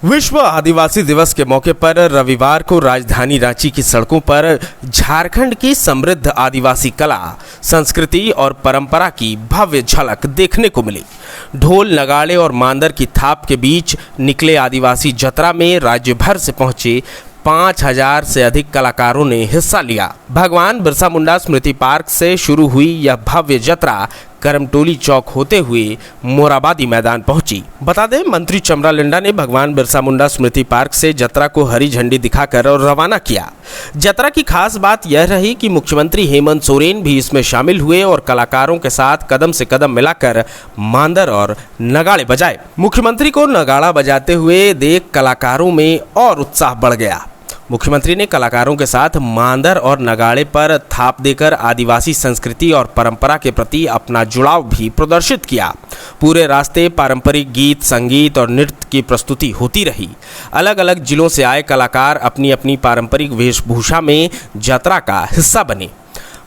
विश्व आदिवासी दिवस के मौके पर रविवार को राजधानी रांची की सड़कों पर झारखंड की समृद्ध आदिवासी कला, संस्कृति और परंपरा की भव्य झलक देखने को मिली। ढोल, नगाड़े और मांदर की थाप के बीच निकले आदिवासी जतरा में राज्य भर से पहुंचे 5000 से अधिक कलाकारों ने हिस्सा लिया। भगवान बिरसा मुंडा स्मृति पार्क से शुरू हुई यह भव्य जतरा करमटोली चौक होते हुए मोराबादी मैदान पहुंची। बता दें, मंत्री चमरा लिंडा ने भगवान बिरसा मुंडा स्मृति पार्क से जतरा को हरी झंडी दिखाकर और रवाना किया। जतरा की खास बात यह रही कि मुख्यमंत्री हेमंत सोरेन भी इसमें शामिल हुए और कलाकारों के साथ कदम से कदम मिलाकर मांदर और नगाड़े बजाए। मुख्यमंत्री को नगाड़ा बजाते हुए देख कलाकारों में और उत्साह बढ़ गया। मुख्यमंत्री ने कलाकारों के साथ मांदर और नगाड़े पर थाप देकर आदिवासी संस्कृति और परंपरा के प्रति अपना जुड़ाव भी प्रदर्शित किया। पूरे रास्ते पारंपरिक गीत, संगीत और नृत्य की प्रस्तुति होती रही। अलग अलग जिलों से आए कलाकार अपनी अपनी पारंपरिक वेशभूषा में जतरा का हिस्सा बने।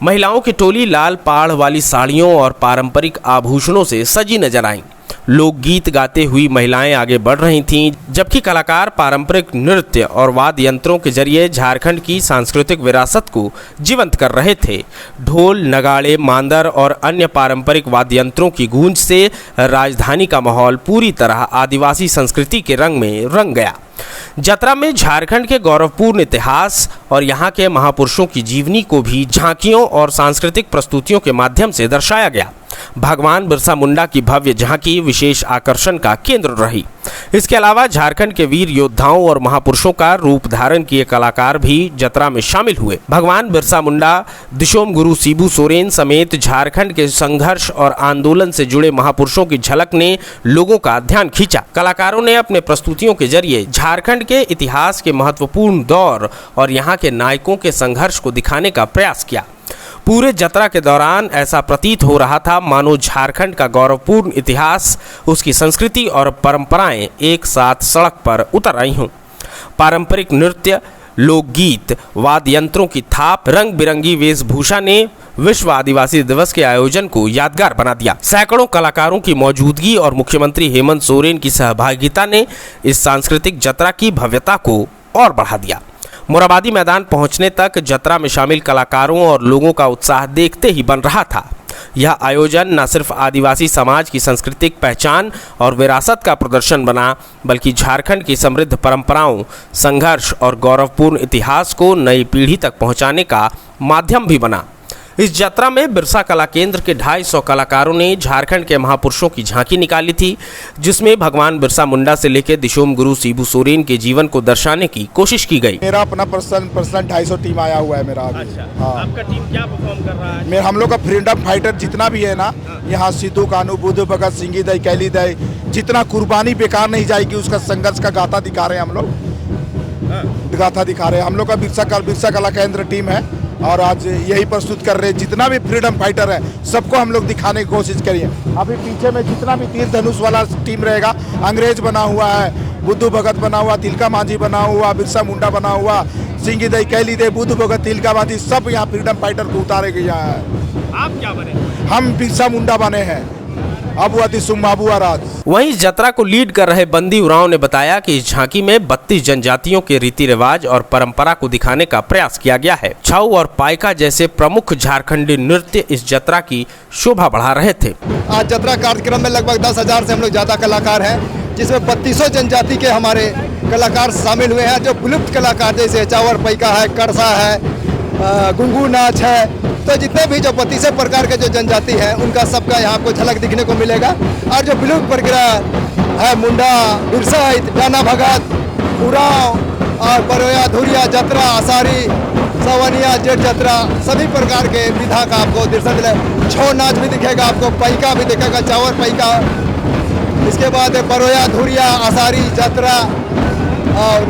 महिलाओं की टोली लाल पाढ़ वाली साड़ियों और पारंपरिक आभूषणों से सजी नजर आईं। लोकगीत गाते हुई महिलाएं आगे बढ़ रही थीं, जबकि कलाकार पारंपरिक नृत्य और वाद्य यंत्रों के जरिए झारखंड की सांस्कृतिक विरासत को जीवंत कर रहे थे। ढोल, नगाड़े, मांदर और अन्य पारंपरिक वाद्य यंत्रों की गूंज से राजधानी का माहौल पूरी तरह आदिवासी संस्कृति के रंग में रंग गया। जतरा में झारखंड के गौरवपूर्ण इतिहास और यहाँ के महापुरुषों की जीवनी को भी झांकियों और सांस्कृतिक प्रस्तुतियों के माध्यम से दर्शाया गया। भगवान बिरसा मुंडा की भव्य झांकी विशेष आकर्षण का केंद्र रही। इसके अलावा झारखंड के वीर योद्धाओं और महापुरुषों का रूप धारण किए कलाकार भी जतरा में शामिल हुए। भगवान बिरसा मुंडा, दिशोम गुरु शिबू सोरेन समेत झारखंड के संघर्ष और आंदोलन से जुड़े महापुरुषों की झलक ने लोगों का ध्यान खींचा। कलाकारों ने अपने प्रस्तुतियों के जरिए झारखंड के इतिहास के महत्वपूर्ण दौर और यहाँ के नायकों के संघर्ष को दिखाने का प्रयास किया। पूरे जतरा के दौरान ऐसा प्रतीत हो रहा था मानो झारखंड का गौरवपूर्ण इतिहास, उसकी संस्कृति और परंपराएं एक साथ सड़क पर उतर आई हों। पारंपरिक नृत्य, लोकगीत, वाद्य यंत्रों की थाप, रंग बिरंगी वेशभूषा ने विश्व आदिवासी दिवस के आयोजन को यादगार बना दिया। सैकड़ों कलाकारों की मौजूदगी और मुख्यमंत्री हेमंत सोरेन की सहभागिता ने इस सांस्कृतिक जतरा की भव्यता को और बढ़ा दिया। मोराबादी मैदान पहुंचने तक जतरा में शामिल कलाकारों और लोगों का उत्साह देखते ही बन रहा था। यह आयोजन न सिर्फ आदिवासी समाज की सांस्कृतिक पहचान और विरासत का प्रदर्शन बना, बल्कि झारखंड की समृद्ध परंपराओं, संघर्ष और गौरवपूर्ण इतिहास को नई पीढ़ी तक पहुंचाने का माध्यम भी बना। इस जतरा में बिरसा कला केंद्र के 250 कलाकारों ने झारखंड के महापुरुषों की झांकी निकाली थी, जिसमें भगवान बिरसा मुंडा से लेकर दिशोम गुरु शिबू सोरेन के जीवन को दर्शाने की कोशिश की गई। मेरा अपना पर्सनल 250 टीम आया हुआ है मेरा। अच्छा, हाँ। आपका टीम क्या परफॉर्म कर रहा है? हम लोग का फ्रीडम फाइटर जितना भी है ना, यहाँ सिद्धू कानू, बुद्ध भगत सिंह दई, कैली दई, जितना कुर्बानी बेकार नहीं जाएगी उसका संघर्ष का गाथा दिखा रहे हैं हम लोग। गाथा दिखा रहे हैं हम लोग का बिरसा कला केंद्र टीम है और आज यही प्रस्तुत कर रहे हैं। जितना भी फ्रीडम फाइटर है सबको हम लोग दिखाने की कोशिश करिए। अभी पीछे में जितना भी तीर धनुष वाला टीम रहेगा, अंग्रेज बना हुआ है, बुद्धू भगत बना हुआ, तिलका मांझी बना हुआ, बिरसा मुंडा बना हुआ, सिंह दई, कैली दई, बुद्धू भगत, तिलका मांझी, सब यहाँ फ्रीडम फाइटर को उतारे गए हैं। आप क्या बने? हम बिरसा मुंडा बने हैं। वहीं जतरा को लीड कर रहे बंदी उरांव ने बताया कि इस झांकी में 32 जनजातियों के रीति रिवाज और परंपरा को दिखाने का प्रयास किया गया है। छऊ और पाइका जैसे प्रमुख झारखंडी नृत्य इस जतरा की शोभा बढ़ा रहे थे। आज जतरा कार्यक्रम में लगभग 10,000 से हम लोग ज्यादा कलाकार हैं, जिसमें 32 जनजाति के हमारे कलाकार शामिल हुए हैं। जो विलुप्त कलाकार जैसे चावर पाइका है, करसा है, गुंगू नाच है, तो जितने भी जो 32 प्रकार के जो जनजाति है उनका सबका यहाँ को झलक दिखने को मिलेगा। और जो विलुप्त प्रकार है, मुंडा, बिरसा, डाना भगत, उरांव और बरोया, धुरिया, जतरा, आसारी, सवनिया, जेठ जतरा, सभी प्रकार के विधा का आपको दृश्य मिलेगा। छौ नाच भी दिखेगा आपको, पाइका भी दिखेगा, चावर पाइका, इसके बाद बरोया, धुरिया, आसारी, जतरा और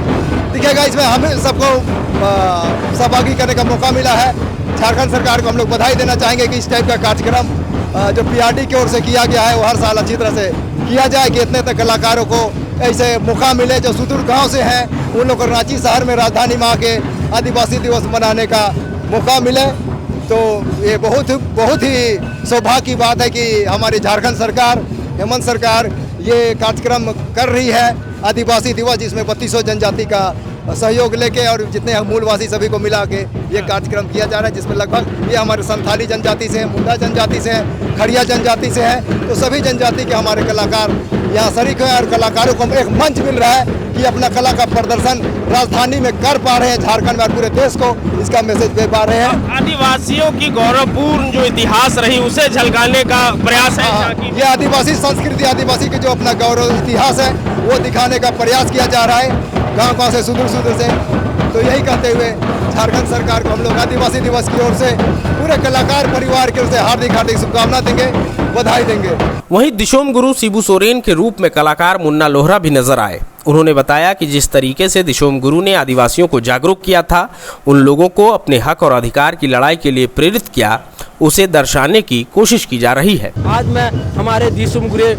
दिखेगा। इसमें हमें सबको सहभागी करने का मौका मिला है। झारखंड सरकार को हम लोग बधाई देना चाहेंगे कि इस टाइप का कार्यक्रम जो पीआरडी की ओर से किया गया है वो हर साल अच्छी तरह से किया जाए, कि इतने तक कलाकारों को ऐसे मौका मिले जो सुदूर गांव से हैं, उन लोग को रांची शहर में राजधानी माँ के आदिवासी दिवस मनाने का मौका मिले। तो ये बहुत ही सौभाग्य की बात है कि हमारी झारखंड सरकार, हेमंत सरकार ये कार्यक्रम कर रही है। आदिवासी दिवस, जिसमें 3200 जनजाति का सहयोग लेके और जितने मूलवासी सभी को मिला के ये कार्यक्रम किया जा रहा है, जिसमें लगभग ये हमारे संथाली जनजाति से है, मुंडा जनजाति से है, खड़िया जनजाति से है। तो सभी जनजाति के हमारे कलाकार यहाँ शरीक हैं और कलाकारों को एक मंच मिल रहा है कि अपना कला का प्रदर्शन राजधानी में कर पा रहे हैं, झारखंड में और पूरे देश को इसका मैसेज दे पा रहे हैं। आदिवासियों की गौरवपूर्ण जो इतिहास रही उसे झलकाने का प्रयास है। ये आदिवासी संस्कृति, आदिवासी की जो अपना गौरव इतिहास है वो दिखाने का प्रयास किया जा रहा है गाँव से, सुदूर से। तो यही कहते हुए झारखंड सरकार को हम लोग आदिवासी दिवस की ओर से पूरे कलाकार परिवार की ओर से हार्दिक शुभकामना देंगे, बधाई देंगे। वहीं दिशोम गुरु शिबू सोरेन के रूप में कलाकार मुन्ना लोहरा भी नजर आए। उन्होंने बताया कि जिस तरीके से दिशोम गुरु ने आदिवासियों को जागरूक किया था, उन लोगों को अपने हक और अधिकार की लड़ाई के लिए प्रेरित किया, उसे दर्शाने की कोशिश की जा रही है। आज मैं हमारे दिशोम गुरु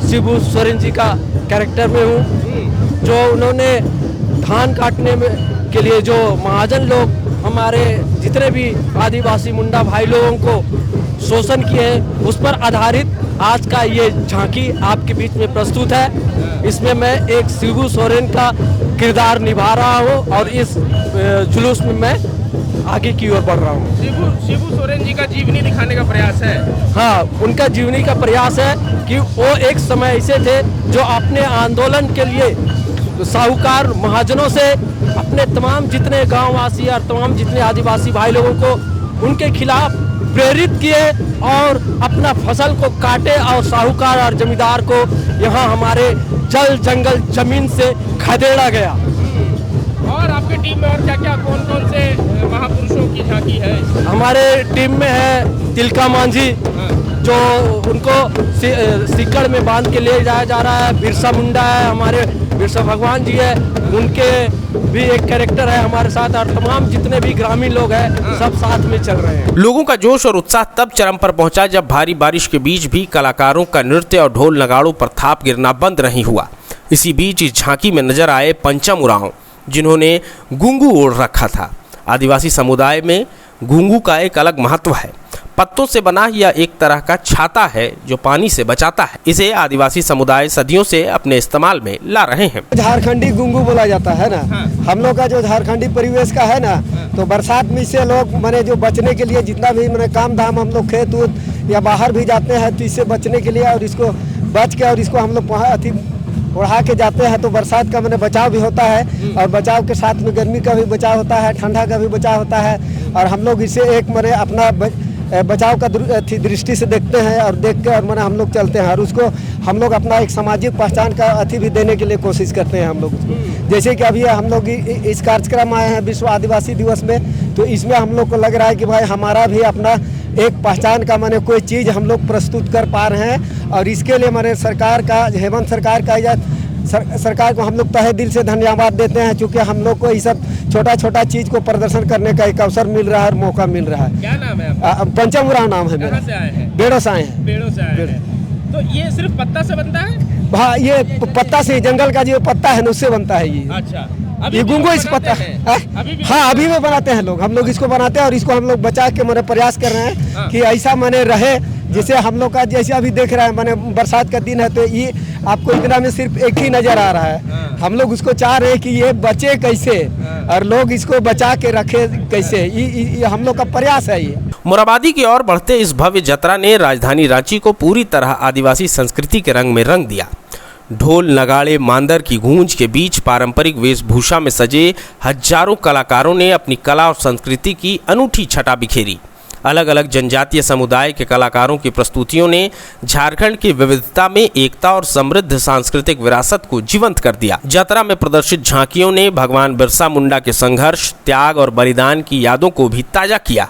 शिबू सोरेन जी का कैरेक्टर में हूँ, जो उन्होंने धान काटने में के लिए जो महाजन लोग हमारे जितने भी आदिवासी मुंडा भाई लोगों को शोषण किए हैं, उस पर आधारित आज का ये झांकी आपके बीच में प्रस्तुत है। इसमें मैं एक शिबू सोरेन का किरदार निभा रहा हूँ और इस जुलूस में मैं आगे की ओर बढ़ रहा हूँ। शिबू सोरेन जी का जीवनी दिखाने का प्रयास है। हाँ, उनका जीवनी का प्रयास है कि वो एक समय ऐसे थे जो अपने आंदोलन के लिए साहूकार महाजनों से अपने तमाम जितने गांववासी और तमाम जितने आदिवासी भाई लोगों को उनके खिलाफ प्रेरित किए और अपना फसल को काटे और साहूकार और जमींदार को यहाँ हमारे जल जंगल जमीन से खदेड़ा गया। और आपके टीम में और क्या-क्या कौन-कौन से महापुरुषों की झांकी है? हमारे टीम में है तिलका मांझी, जो उनको सिक्कड़ में बांध के ले जाया जा रहा है। बिरसा मुंडा है, हमारे बिरसा भगवान जी है, उनके भी एक कैरेक्टर है हमारे साथ, और तमाम जितने भी ग्रामीण लोग हैं सब साथ में चल रहे हैं। लोगों का जोश और उत्साह तब चरम पर पहुंचा जब भारी बारिश के बीच भी कलाकारों का नृत्य और ढोल नगाड़ों पर थाप गिरना बंद नहीं हुआ। इसी बीच इस झांकी में नजर आए पंचम उरांव, जिन्होंने गुंगू ओढ़ रखा था। आदिवासी समुदाय में गुंगू का एक अलग महत्व है। पत्तों से बना यह एक तरह का छाता है जो पानी से बचाता है। इसे आदिवासी समुदाय सदियों से अपने इस्तेमाल में ला रहे हैं। झारखंडी गुंगू बोला जाता है ना। हम लोग का जो झारखंडी परिवेश का है ना, तो बरसात में से लोग माने जो बचने के लिए जितना भी माने काम धाम हम लोग खेत उत या बाहर भी जाते हैं, तो इससे बचने के लिए और इसको बच के और इसको हम लोग अति ओढ़ा के जाते हैं, तो बरसात का मैंने बचाव भी होता है और बचाव के साथ में गर्मी का भी बचाव होता है, ठंडा का भी बचाव होता है। और हम लोग इसे एक मैंने अपना बचाव का दृष्टि से देखते हैं और देख के और मैंने हम लोग चलते हैं, और उसको हम लोग अपना एक सामाजिक पहचान का अति भी देने के लिए कोशिश करते हैं हम लोग। जैसे कि अभी हम लोग इस कार्यक्रम आए हैं विश्व आदिवासी दिवस में, तो इसमें हम लोग को लग रहा है कि भाई हमारा भी अपना एक पहचान का माने कोई चीज़ हम लोग प्रस्तुत कर पा रहे हैं। और इसके लिए माने सरकार का, हेमंत सरकार का सरकार को हम लोग तहे दिल से धन्यवाद देते हैं, क्योंकि हम लोग को ये सब छोटा छोटा चीज़ को प्रदर्शन करने का एक अवसर मिल रहा है और मौका मिल रहा है। क्या नाम है? पंचम उरांव नाम है मेरा। कहाँ से आए हैं? बेड़ों से आए हैं। पेड़ों से आए हैं। तो ये सिर्फ पत्ता से बनता है? हाँ, ये पत्ता से, जंगल का जो पत्ता है ना उससे बनता है ये। अच्छा, ये गुंगू इस पत्ता, हाँ अभी भी बनाते हैं लोग। हम लोग इसको बनाते हैं और इसको हम लोग बचा के मैंने प्रयास कर रहे हैं कि ऐसा मैंने रहे, जैसे हम लोग का जैसे अभी देख रहे हैं मैंने बरसात का दिन है, तो ये आपको इतना में सिर्फ एक ही नजर आ रहा है। हम लोग उसको चाह रहे हैं कि ये बचे कैसे और लोग इसको बचा के रखे कैसे, ये हम लोग का प्रयास है। ये मोराबादी की ओर बढ़ते इस भव्य यात्रा ने राजधानी रांची को पूरी तरह आदिवासी संस्कृति के रंग में रंग दिया। ढोल नगाड़े मांदर की गूंज के बीच पारंपरिक वेशभूषा में सजे हजारों कलाकारों ने अपनी कला और संस्कृति की अनूठी छटा बिखेरी। अलग अलग जनजातीय समुदाय के कलाकारों की प्रस्तुतियों ने झारखंड की विविधता में एकता और समृद्ध सांस्कृतिक विरासत को जीवंत कर दिया। यात्रा में प्रदर्शित झांकियों ने भगवान बिरसा मुंडा के संघर्ष, त्याग और बलिदान की यादों को भी ताजा किया।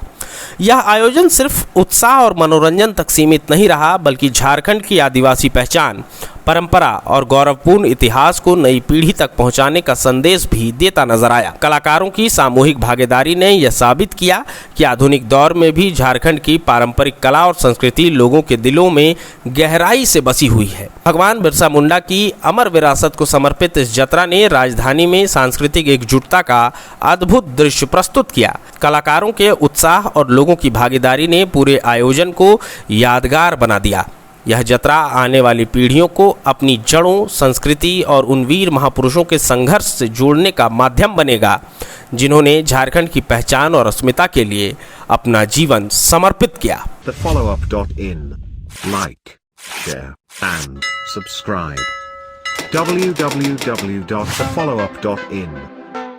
यह आयोजन सिर्फ उत्साह और मनोरंजन तक सीमित नहीं रहा, बल्कि झारखंड की आदिवासी पहचान, परंपरा और गौरवपूर्ण इतिहास को नई पीढ़ी तक पहुंचाने का संदेश भी देता नजर आया। कलाकारों की सामूहिक भागीदारी ने यह साबित किया कि आधुनिक दौर में भी झारखंड की पारंपरिक कला और संस्कृति लोगों के दिलों में गहराई से बसी हुई है। भगवान बिरसा मुंडा की अमर विरासत को समर्पित इस यात्रा ने राजधानी में सांस्कृतिक एकजुटता का अद्भुत दृश्य प्रस्तुत किया। कलाकारों के उत्साह और लोगों की भागीदारी ने पूरे आयोजन को यादगार बना दिया। यह जतरा आने वाली पीढ़ियों को अपनी जड़ों, संस्कृति और उन वीर महापुरुषों के संघर्ष से जोड़ने का माध्यम बनेगा जिन्होंने झारखंड की पहचान और अस्मिता के लिए अपना जीवन समर्पित किया। thefollowup.in. Like, share, and subscribe. www.thefollowup.in